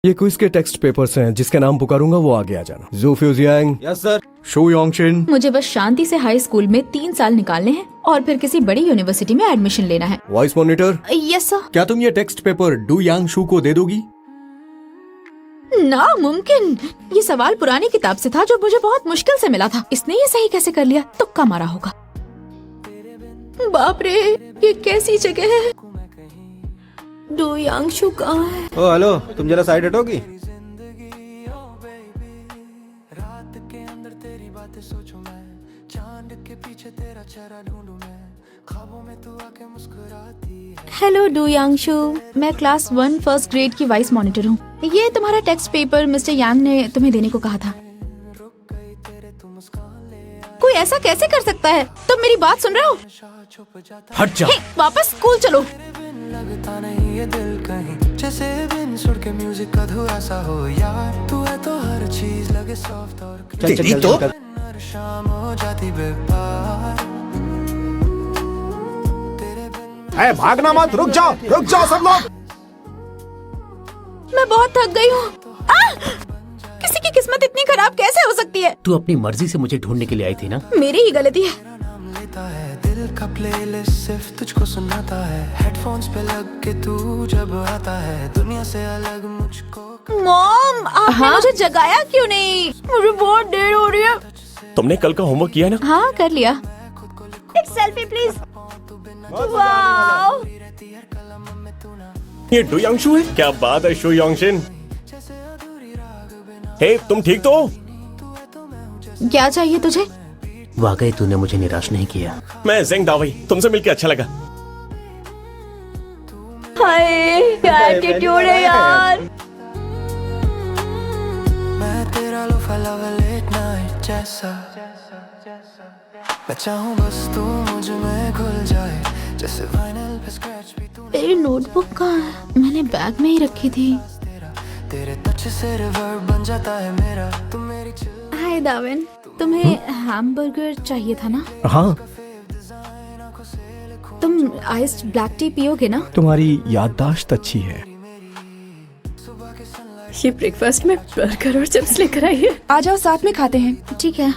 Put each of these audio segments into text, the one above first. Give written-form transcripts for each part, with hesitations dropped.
ये क्विज के text papers हैं, जिसके नाम पुकारूंगा वो आगे आ जाना। जू फ्यूजियांग। Yes sir. शू योंगशिन। मुझे बस शांति से हाई स्कूल में 3 साल निकालने हैं और फिर किसी बड़ी यूनिवर्सिटी में एडमिशन लेना है। Voice monitor. Yes sir. क्या तुम ये टेक्स्ट पेपर डू यांग शू को दे दोगी? नामुमकिन। ये सवाल पुरानी किताब से था जो मुझे बहुत मुश्किल से मिला था। इसने ये सही कैसे कर लिया? तुक्का मारा होगा। बाप रे, ये कैसी जगह है? डू यांग शू कहाँ है? ओ हेलो, तुम जरा साइड हटोगी? हेलो डू यांग शू, मैं क्लास 1 फर्स्ट ग्रेड की वाइस मॉनिटर हूँ। ये तुम्हारा टेक्स्ट पेपर मिस्टर यांग ने तुम्हें देने को कहा था। कोई ऐसा कैसे कर सकता है? तुम मेरी बात सुन रहे हो? हट जा। वापस स्कूल चलो। लगता नहीं ये दिल कहीं, जैसे बिन सुर के म्यूजिक का धुआ सा हो यार। तू है तो हर चीज लगे सॉफ्ट और चल तो हर शाम हो जाती बेपार। ए, भागना मत, रुक जाओ सब लोग। मैं बहुत थक गई हूँ। किसी की किस्मत इतनी खराब कैसे हो सकती है? तू अपनी मर्जी से मुझे ढूंढने के लिए आई थी ना? मेरी ही गलती है। नाम लेता है दिल का प्लेलिस्ट सिर्फ तुझको सुनाता है। हेडफोन्स पे लग के तू जब आता है, दुनिया से अलग मुझको। मॉम, आपने मुझे जगाया क्यों नहीं? मुझे बहुत देर हो रही है। तुमने कल का होमवर्क किया ना? हाँ, कर लिया। एक सेल्फी प्लीज। वाओ, ये डू यांगशू है? क्या बात है शू योंगशिन। हे, तुम ठीक तो हो? क्या चाहिए तुझे? वाकई तूने मुझे निराश नहीं किया। मैं जेंग दावई, तुमसे मिलके अच्छा लगा। हाय, क्या एटीट्यूड है यार। मैं तेरा लोफा लव लेट नाइट जैसा, मैं चाहूं बस तू मुझ में घुल जाए, जैसे वाइनल पे स्क्रैच भी तू। मेरी नोटबुक कहाँ है? मैंने बैग में ही रखी थी। तेरे टच से रिवर्ब बन जाता है मेरा, तू मेरी हाय दाविन, तुम्हें हैमबर्गर चाहिए था ना? हाँ। तुम आइस्ड ब्लैक टी पियोगे ना? तुम्हारी याददाश्त अच्छी है। ये ब्रेकफास्ट में बर्गर और चिप्स लेकर आई है। आ जाओ, साथ में खाते हैं। ठीक है।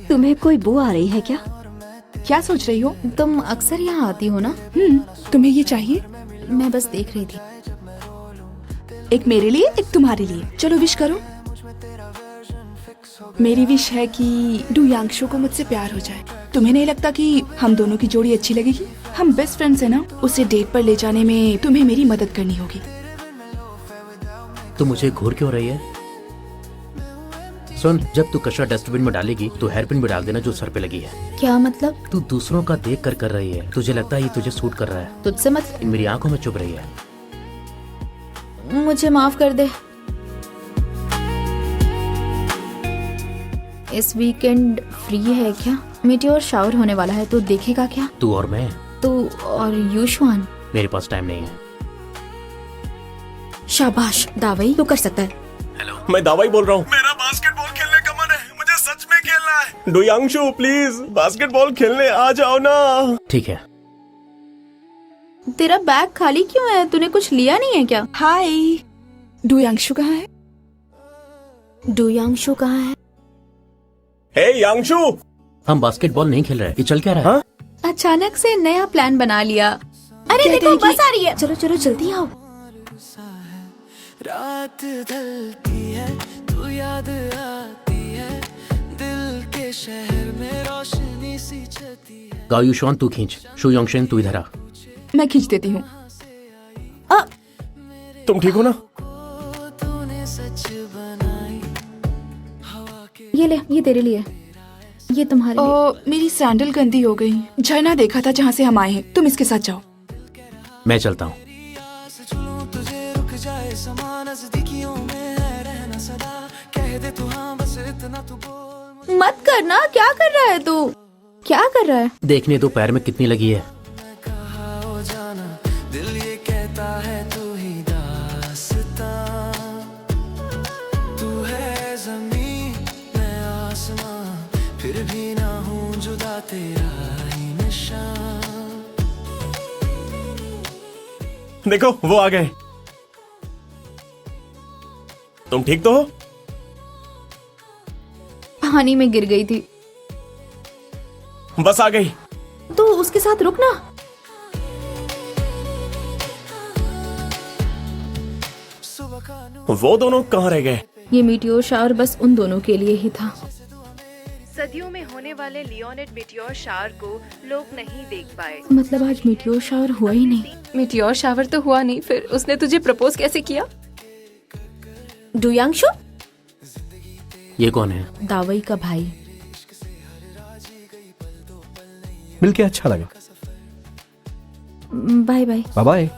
तुम्हें कोई बू आ रही है क्या? क्या सोच रही हो? तुम अक्सर यहाँ आती हो ना? तुम्हें ये चाहिए? मैं बस देख रही थी। एक मेरे लिए, एक तुम्हारे लिए। चलो विश करो। मेरी विश है कि डू यांगशू को मुझसे प्यार हो जाए। तुम्हें नहीं लगता कि हम दोनों की जोड़ी अच्छी लगेगी? हम बेस्ट फ्रेंड्स हैं ना? उसे डेट पर ले जाने में तुम्हें मेरी मदद करनी होगी। तू मुझे घूर क्यों रही है? सुन, जब तू कचरा डस्टबिन में डालेगी तो हेयरपिन भी डाल देना जो सर पे लगी है। क्या मतलब? तू दूसरों का देख कर रही है। तुझे लगता है ये तुझे सूट कर रहा है। तुझसे मतलब? मेरी आंखों में चुभ रही है। मुझे माफ कर दे। इस वीकेंड फ्री है क्या? मीटियोर शावर होने वाला है, तो देखेगा क्या? तू और मैं? तू और यूशुआन? मेरे पास टाइम नहीं है। शाबाश दावई, तू कर सकता है। मैं दावाई बोल रहा हूँ। मेरा बास्केटबॉल खेलने का मन है, मुझे सच में खेलना है। डू यांगशू प्लीज, बास्केटबॉल खेलने आ जाओ ना। ठीक है। तेरा बैग खाली क्यों है? तूने कुछ लिया नहीं है क्या? हाय, डू यांगशू कहाँ है? डू यांगशू कहाँ है? हे यांगशू, हम बास्केटबॉल नहीं खेल रहे। ये चल क्या रहा है? हाँ? अचानक से नया प्लान बना लिया। अरे देखो, बस आ रही है। चलो चलो जल्दी आओ। रात ढलती है, तू याद आती है, दिल के शहर में रोशनी सी छती है। गाओ यूशुआन, तू खींच। शू योंगशिन, तू इधर आ। मैं खींच देती हूँ। तुम ठीक हो ना? तूने सच बनाई हवा के। ये ले, ये तेरे लिए, ये तुम्हारे लिए। मेरी सैंडल गंदी हो गई। झरना देखा था जहाँ से हम आए हैं। तुम इसके साथ जाओ। मैं चलता हूँ। तुझे रुक जाए समा, नजदीकियों में है रहना सदा। कह दे तू हाँ, बस इतना तू बोल। मत करना। क्या कर रहा है तू? क्या कर रहा है? देखने दो पैर में कितनी लगी है। कहा हो जाना, दिल ये कहता है तू ही दास्तां। तू है ज़मीं, मैं आसमां, फिर भी ना हूँ जुदा तेरा ही निशान। देखो वो आ गए। तुम ठीक तो हो? पानी में गिर गई थी। बस आ गई। तो उसके साथ रुक ना। वो दोनों कहाँ रह गए? ये मीटियोर शावर बस उन दोनों के लिए ही था। सदियों में होने वाले लियोनेड मीटियोर शावर को लोग नहीं देख पाए। मतलब आज मीटियोर शावर हुआ ही नहीं। मीटियोर शावर तो हुआ नहीं, फिर उसने तुझे प्रपोज कैसे किया? डुयांशु? ये कौन है? दावई का भाई। मिलके अच्छा लगा। Bye bye. Bye bye.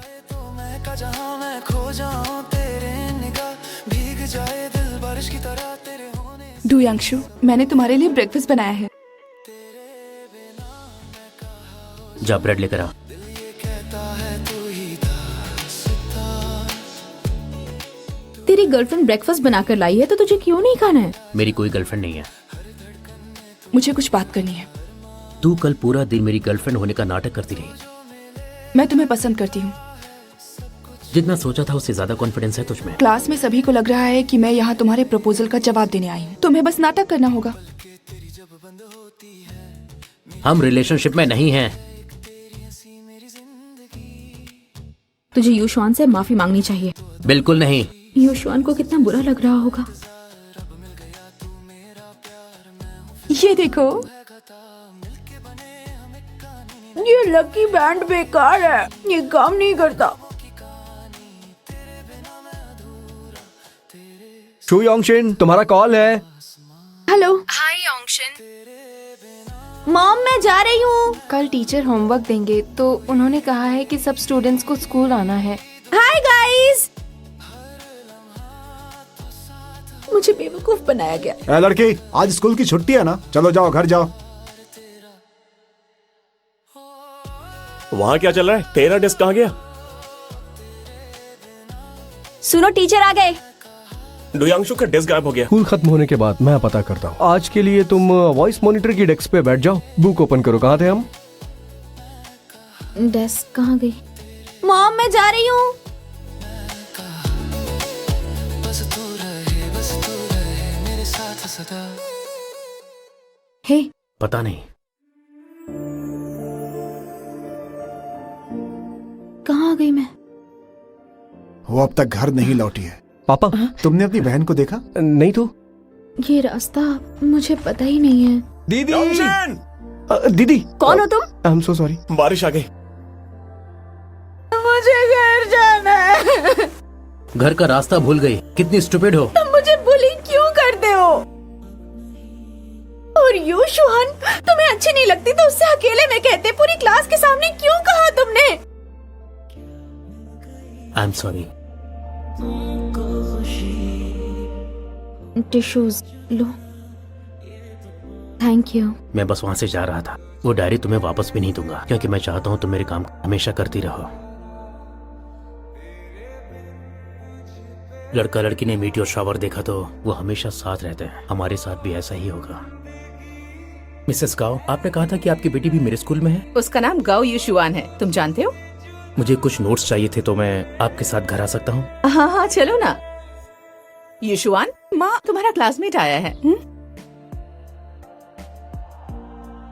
जहाँ मैं खो जाऊं तेरे निगाह भीग जाए दिल बारिश की तरह तेरे होने। डुयांशु, मैंने तुम्हारे लिए ब्रेकफास्ट बनाया है। जा ब्रेड लेकर आ। तेरी गर्लफ्रेंड ब्रेकफास्ट बनाकर लाई है तो तुझे क्यों नहीं खाना है? मेरी कोई गर्लफ्रेंड नहीं है। मुझे कुछ बात करनी है। तू कल पूरा दिन मेरी गर्लफ्रेंड होने का नाटक करती रही। मैं तुम्हें पसंद करती हूँ। जितना सोचा था उससे ज्यादा कॉन्फिडेंस है तुझमें। क्लास में सभी को लग रहा है कि मैं यहाँ तुम्हारे प्रपोजल का जवाब देने आई हूँ। तुम्हें बस नाटक करना होगा। हम रिलेशनशिप में नहीं हैं। तुझे युशवान से माफी मांगनी चाहिए। बिल्कुल नहीं। युशवान को कितना बुरा लग रहा होगा। ये देखो, ये लकी बैंड बेकार है, ये काम नहीं करता। शू योंगशिन, तुम्हारा कॉल है। हेलो। हाय योंगशिन। मॉम, मैं जा रही हूँ। कल टीचर होमवर्क देंगे तो उन्होंने कहा है कि सब स्टूडेंट्स को स्कूल आना है। Hi guys. मुझे बेवकूफ बनाया गया। ए लड़की, आज स्कूल की छुट्टी है ना, चलो जाओ घर जाओ। वहाँ क्या चल रहा है? तेरा डेस्क कहाँ गया? सुनो, टीचर आ गए। डुयांशु का डेस्क गायब हो गया। स्कूल खत्म होने के बाद मैं पता करता हूँ। आज के लिए तुम वॉइस मॉनिटर की डेस्क पे बैठ जाओ। बुक ओपन करो। कहाँ थे हम? डेस्क कहाँ गई? मॉम, मैं जा रही हूँ। बस तू रहे मेरे साथ सदा। हे, पता नहीं। कहाँ आ गई मैं? वो अब तक घर नहीं लौटी है। पापा? तुमने अपनी बहन को देखा? नहीं तो। ये रास्ता मुझे पता ही नहीं है। दीदी। योंगशिन! दीदी। कौन हो तुम? I am so sorry. बारिश आ गई। मुझे घर जाना है। घर का रास्ता भूल गई। कितनी स्टूपिड हो। तुम मुझे बुली क्यों करते हो? और युशवान, तुम्हें अच्छी नहीं लगती तो उससे अकेले में कहते। पूरी क्लास के सामने क्यों कहा तुमने? I am sorry. Tissues low. Thank you. मैं बस वहाँ से जा रहा था। वो डायरी तुम्हें वापस भी नहीं दूंगा क्योंकि मैं चाहता हूँ तुम मेरे काम हमेशा करती रहो। लड़का लड़की ने मीटियोर शावर देखा तो वो हमेशा साथ रहते हैं। हमारे साथ भी ऐसा ही होगा। मिसेस गाओ, आपने कहा था कि आपकी बेटी भी मेरे स्कूल में है। उसका नाम गाओ युशुआन है, तुम जानते हो? मुझे कुछ नोट्स चाहिए थे तो मैं आपके साथ घर आ सकता हूँ? हाँ हाँ, चलो ना। युशुआन, माँ तुम्हारा क्लासमेट आया है।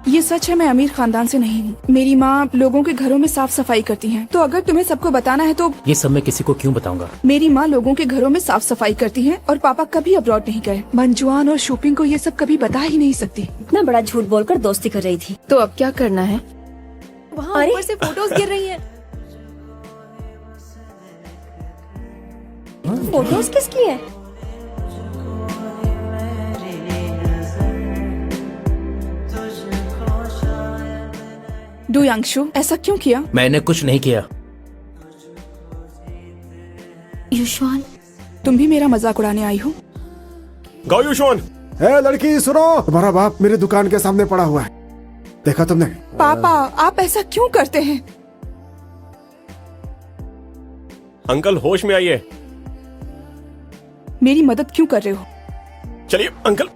ये सच है, मैं अमीर खानदान से नहीं हूँ। मेरी माँ लोगों के घरों में साफ सफाई करती हैं। तो अगर तुम्हें सबको बताना है तो ये सब मैं किसी को क्यों बताऊंगा? मेरी माँ लोगों के घरों में साफ सफाई करती हैं और पापा कभी अब्रॉड नहीं गए। मंजुआन और शॉपिंग को ये सब कभी बता ही नहीं सकती। इतना बड़ा झूठ बोलकर दोस्ती कर रही थी। तो अब क्या करना है? वहाँ ऊपर से फोटोज गिर रही हैं। फोटोज किसकी है? डुयांशु, ऐसा क्यों किया? मैंने कुछ नहीं किया। युशवान, तुम भी मेरा मजाक उड़ाने आई हो? गाओ युशवान। ए लड़की सुनो, तुम्हारा बाप मेरे दुकान के सामने पड़ा हुआ है। देखा तुमने? पापा, आप ऐसा क्यों करते हैं? अंकल होश में आइए। मेरी मदद क्यों कर रहे हो? चलिए अंकल।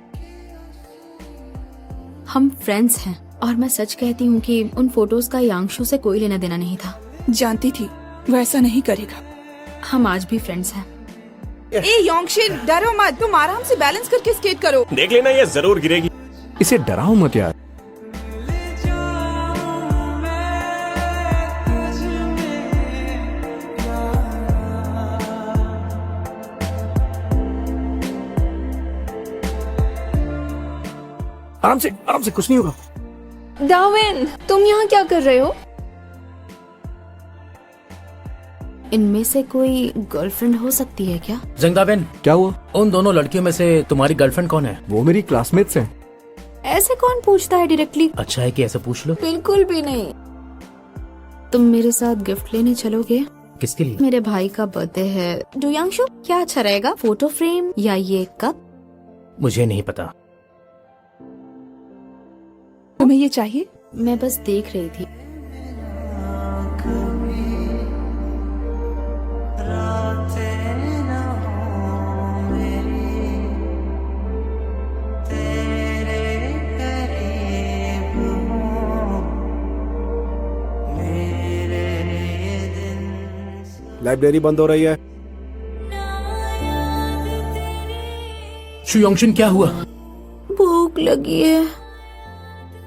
हम फ्रेंड्स हैं और मैं सच कहती हूँ कि उन फोटोज का यांशु से कोई लेना देना नहीं था। जानती थी वो ऐसा नहीं करेगा। हम आज भी फ्रेंड्स हैं। ए योंगशिन, डरो मत, तुम आराम से बैलेंस करके स्केट करो। देख लेना, ये जरूर गिरेगी। इसे डराओ मत यार। आराम से, कुछ नहीं होगा। दाविन, तुम यहाँ क्या कर रहे हो? इनमें से कोई गर्लफ्रेंड हो सकती है क्या? जंगदावेन, क्या हुआ? उन दोनों लड़कियों में से तुम्हारी गर्लफ्रेंड कौन है? वो मेरी क्लासमेट्स हैं। ऐसे कौन पूछता है डायरेक्टली? अच्छा है कि ऐसे पूछ लो। बिल्कुल भी नहीं। तुम मेरे साथ गिफ्ट लेने चलोगे? किसके लिए? मेरे भाई का बर्थडे है। डुयांशु, क्या अच्छा रहेगा, फोटो फ्रेम या ये कप? मुझे नहीं पता। तुम्हें ये चाहिए? मैं बस देख रही थी। लाइब्रेरी बंद हो रही है। शुयोंगशिन, क्या हुआ? भूख लगी है।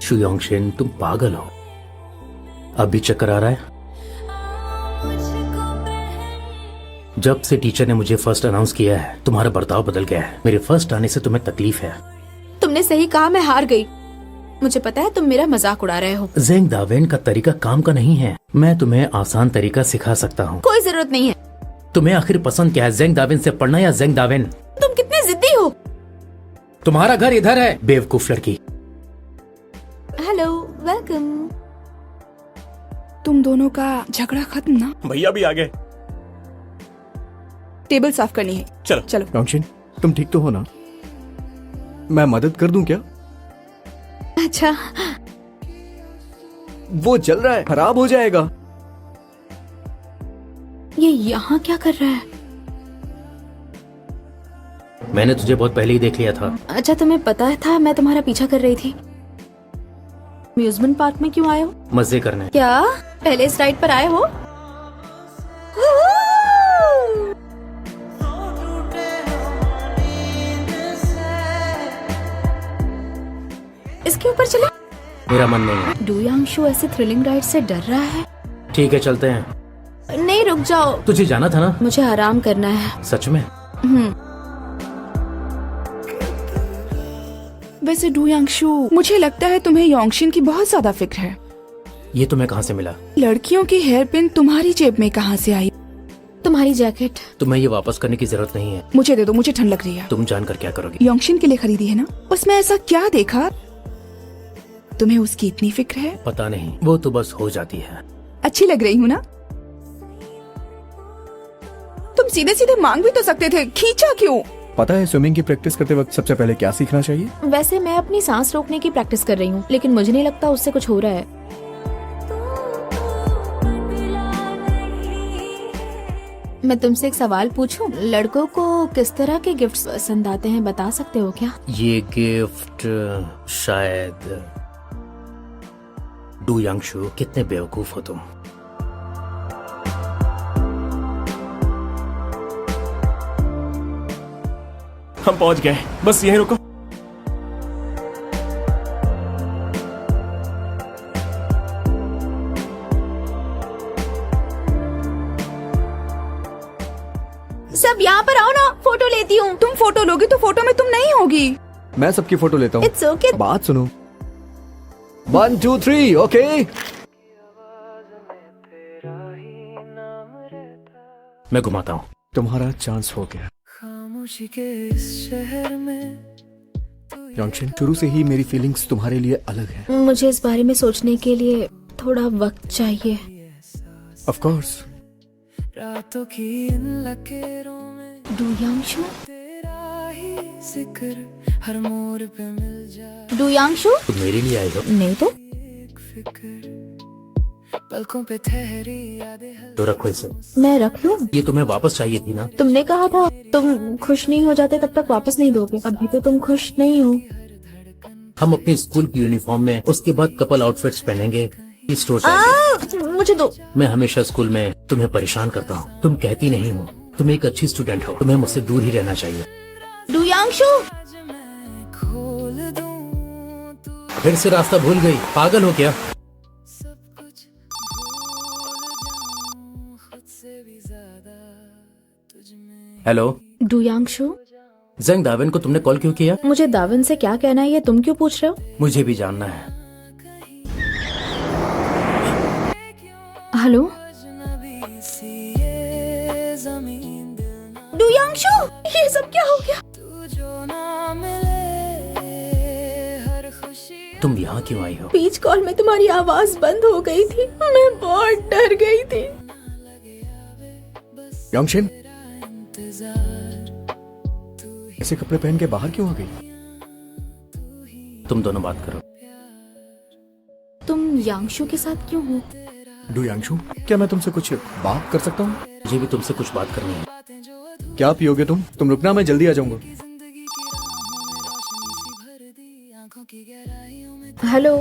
शुयोंगशिन, तुम पागल हो। अब भी चक्कर आ रहा है? जब से टीचर ने मुझे फर्स्ट अनाउंस किया है, तुम्हारा बर्ताव बदल गया है। मेरे फर्स्ट आने से तुम्हें तकलीफ है। तुमने सही कहा, मैं हार गई। मुझे पता है तुम मेरा मजाक उड़ा रहे हो। ज़ेंगदावेन का तरीका काम का नहीं है। मैं तुम्हें आसान तरीका सिखा सकता हूँ। कोई जरूरत नहीं है। तुम्हें आखिर पसंद क्या है, ज़ेंगदावेन से पढ़ना या ज़ेंगदावेन? तुम कितने जिद्दी हो। तुम्हारा घर इधर है, बेवकूफ लड़की। Hello, welcome. तुम दोनों का झगड़ा खत्म ना? भैया भी आ गए। टेबल साफ करनी है। चलो चलो। योंगशिन, तुम ठीक तो हो ना? मैं मदद कर दूं क्या? अच्छा, वो जल रहा है, खराब हो जाएगा। ये यहाँ क्या कर रहा है? मैंने तुझे बहुत पहले ही देख लिया था। अच्छा, तुम्हें पता था मैं तुम्हारा पीछा कर रही थी। अम्यूजमेंट पार्क में क्यों आए हो? मजे करने। क्या पहले इस राइड पर आए हो? इसके ऊपर चलो। मेरा मन नहीं है। डुयांशु ऐसे थ्रिलिंग राइड से डर रहा है। ठीक है, चलते हैं। नहीं, रुक जाओ। तुझे जाना था ना? मुझे आराम करना है। सच में? वैसे डुयांशु, मुझे लगता है तुम्हें योंगशिन की बहुत ज्यादा फिक्र है। ये तुम्हें कहाँ से मिला? लड़कियों की हेयर पिन तुम्हारी जेब में कहाँ से आई? तुम्हारी जैकेट। तुम्हें ये वापस करने की जरूरत नहीं है। मुझे दे दो, मुझे ठंड लग रही है। तुम जानकर क्या करोगी? योंगशिन के लिए खरीदी है ना? उसमें ऐसा क्या देखा तुम्हें उसकी इतनी फिक्र है? पता नहीं, वो तो बस हो जाती है। अच्छी लग रही हूँ ना? तुम सीधे सीधे मांग भी तो सकते थे, खींचा क्यों? पता है स्विमिंग की प्रैक्टिस करते वक्त सबसे पहले क्या सीखना चाहिए? वैसे मैं अपनी सांस रोकने की प्रैक्टिस कर रही हूँ, लेकिन मुझे नहीं लगता उससे कुछ हो रहा है। मैं तुमसे एक सवाल पूछूं? लड़कों को किस तरह के गिफ्ट्स पसंद आते हैं, बता सकते हो क्या? ये गिफ्ट शायद। डुयांशु, कितने बेवकूफ हो तुम। हम पहुंच गए, बस यहीं रुको। सब यहाँ पर आओ ना, फोटो लेती हूँ। तुम फोटो लोगी तो फोटो में तुम नहीं होगी। मैं सबकी फोटो लेता हूँ। It's okay. बात सुनो। 1 2 3, ओके? मैं घुमाता हूँ। तुम्हारा चांस हो गया। खामोशी के इस शहर में योंगशिन, शुरू से ही मेरी फीलिंग्स तुम्हारे लिए अलग है। मुझे इस बारे में सोचने के लिए थोड़ा वक्त चाहिए। Of course. रातों की इन लकीरों में डुयांशु, तेरा ही जिक्र हर मोड़ पे मिल जाए। डुयांशु, तुम मेरे लिए आई हो? नहीं तो। एक फिक्र पलकों पे ठहरी यादें। तो रखो इसे। मैं रख लूं? ये तुम्हें वापस चाहिए थी ना? तुमने कहा था तुम खुश नहीं हो जाते तब तक वापस नहीं दोगे। अभी तो तुम खुश नहीं हो। हम अपनी स्कूल की यूनिफॉर्म में उसके बाद कपल आउटफिट्स पहनेंगे। स्टोर मुझे दो। मैं हमेशा स्कूल में तुम्हें परेशान करता हूँ, तुम कहती नहीं हो। तुम एक अच्छी स्टूडेंट हो, तुम्हें मुझसे दूर ही रहना चाहिए। डुयांशु, खोल दूं फिर से रास्ता भूल गई, पागल हो क्या? सब कुछ भूल जाऊं खुद से भी ज्यादा तुझ में। हेलो डुयांशु, जंग दाविन को तुमने कॉल क्यों किया? मुझे दाविन से क्या कहना है ये तुम क्यों पूछ रहे हो? मुझे भी जानना है। हेलो अजनबी सी ये जमीन दिल ना डुयांशु, ये सब क्या हो गया? तू जो ना मिले हर खुशी तुम यहाँ क्यों आई हो? बीच कॉल में तुम्हारी आवाज बंद हो गई थी, मैं बहुत डर गई थी। यांगशिन, इंतजार ऐसे कपड़े पहन के बाहर क्यों आ गई? तुम दोनों बात करो। तुम यांगशु के साथ क्यों हो? डुयांशु, क्या मैं तुमसे कुछ बात कर सकता हूँ? मुझे भी तुमसे कुछ बात करनी है। क्या पियोगे तुम? तुम रुकना, मैं जल्दी आ जाऊंगा। जिंदगी की राहों में रोशनी सी भर दी आंखों की गहराइयों में हेलो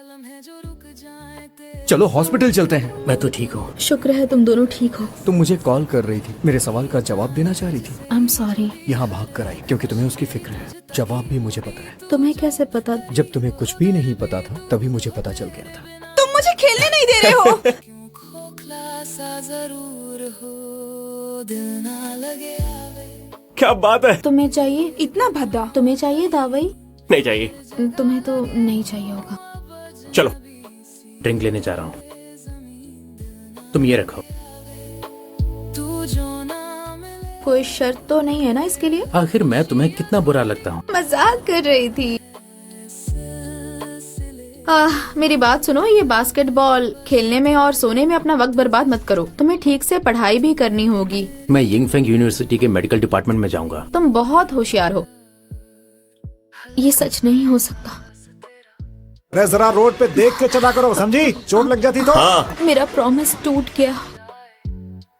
लम्हे जो रुक जाए तेरे चलो हॉस्पिटल चलते हैं। मैं तो ठीक हूँ। शुक्र है तुम दोनों ठीक हो। तुम मुझे कॉल कर रही थी, मेरे सवाल का जवाब देना चाह रही थी। I am sorry. यहाँ भाग कर आई क्योंकि तुम्हें उसकी फिक्र है। जवाब भी मुझे पता है। तुम्हें कैसे पता? जब तुम्हें कुछ भी नहीं पता था तभी मुझे पता चल गया था। तुम मुझे खेलने नहीं दे रहे हो। क्यों खोखला सा जरूर हो दिल ना लगे आवे क्या बात है? तुम्हें चाहिए? इतना भद्दा। तुम्हें चाहिए दवाई? नहीं चाहिए। तुम्हें तो नहीं चाहिए होगा। चलो ड्रिंक लेने जा रहा हूँ, तुम ये रखो। तू जो ना मिले कोई शर्त तो नहीं है ना इसके लिए? आखिर मैं तुम्हें कितना बुरा लगता हूँ? मजाक कर रही थी। मेरी बात सुनो, ये बास्केटबॉल खेलने में और सोने में अपना वक्त बर्बाद मत करो। तुम्हें ठीक से पढ़ाई भी करनी होगी। मैं यिंगफेंग यूनिवर्सिटी के मेडिकल डिपार्टमेंट में जाऊंगा। तुम बहुत होशियार हो। ये सच नहीं हो सकता। अरे जरा रोड पे देख के चला करो, समझी? चोट लग जाती तो। हाँ, मेरा प्रॉमिस टूट गया।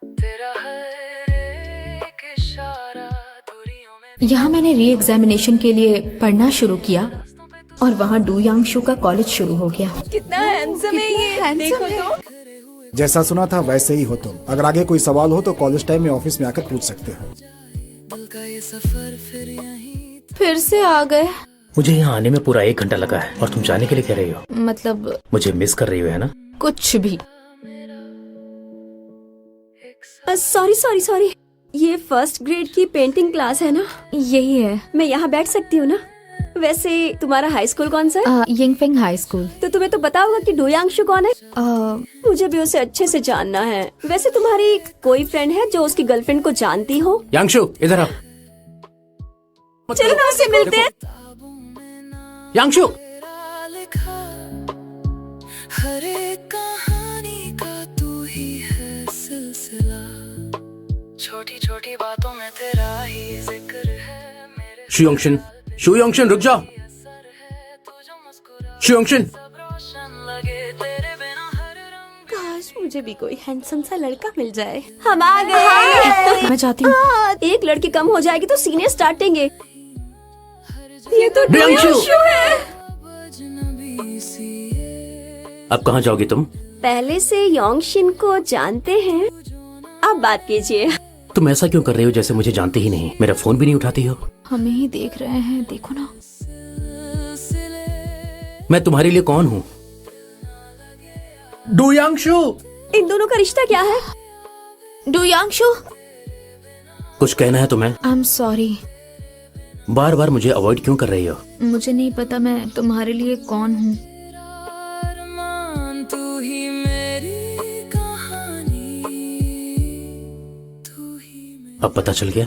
तेरा हर एक इशारा दूरियों में यहाँ मैंने री एग्जामिनेशन के लिए पढ़ना शुरू किया और वहाँ डुयांशु का कॉलेज शुरू हो गया। कितना हैंडसम है ये, देखो तो। जैसा सुना था वैसे ही हो तुम। अगर आगे कोई सवाल हो तो कॉलेज टाइम में ऑफिस में आकर पूछ सकते हो। दिल का ये सफर फिर यहीं फिर से आ गए। मुझे यहाँ आने में पूरा 1 घंटा लगा है और तुम जाने के लिए कह रही हो? मतलब मुझे मिस कर रही हो, है ना? कुछ भी। सॉरी सॉरी सॉरी, ये फर्स्ट ग्रेड की पेंटिंग क्लास है ना? यही है। मैं यहाँ बैठ सकती हूँ ना? वैसे तुम्हारा हाई स्कूल कौन सा है? यिंगफेंग हाई स्कूल। तो तुम्हें तो पता होगा कि डुयांशु कौन है। मुझे भी उसे अच्छे से जानना है। वैसे तुम्हारी कोई फ्रेंड है जो उसकी गर्लफ्रेंड को जानती हो? यांगशु इधर आ। चलो ना उससे मिलते हैं। यांगशु, तेरा लिखा हर एक कहानी का तू ही है सिलसिला छोटी छोटी बातों में तेरा ही जिक्र है मेरे शुयोंगशिन, शुयोंगशिन रुक जा। तू जो मुस्कुरा शुयोंगशिन, सब रोशन लगे तेरे बिना हर रंग काश मुझे भी कोई हैंडसम सा लड़का मिल जाए। हम आ गए। मैं चाहती हूँ। एक लड़की कम हो जाएगी तो सीने स्टार्टेंगे। ये तो डुयांशु। डुयांशु है। अजनबी सी ये अब कहाँ जाओगी तुम? पहले से योंगशिन को जानते हैं, अब बात कीजिए। तुम ऐसा क्यों कर रही हो जैसे मुझे जानती ही नहीं? मेरा फोन भी नहीं उठाती हो। हमें ही देख रहे हैं, देखो ना। मैं तुम्हारे लिए कौन हूँ? डुयांशु, इन दोनों का रिश्ता क्या है? डुयांशु, कुछ कहना है तुम्हें? I am sorry. बार बार मुझे अवॉइड क्यों कर रही हो? मुझे नहीं पता मैं तुम्हारे लिए कौन हूँ। अरमान तू ही मेरी कहानी तू ही अब पता चल गया?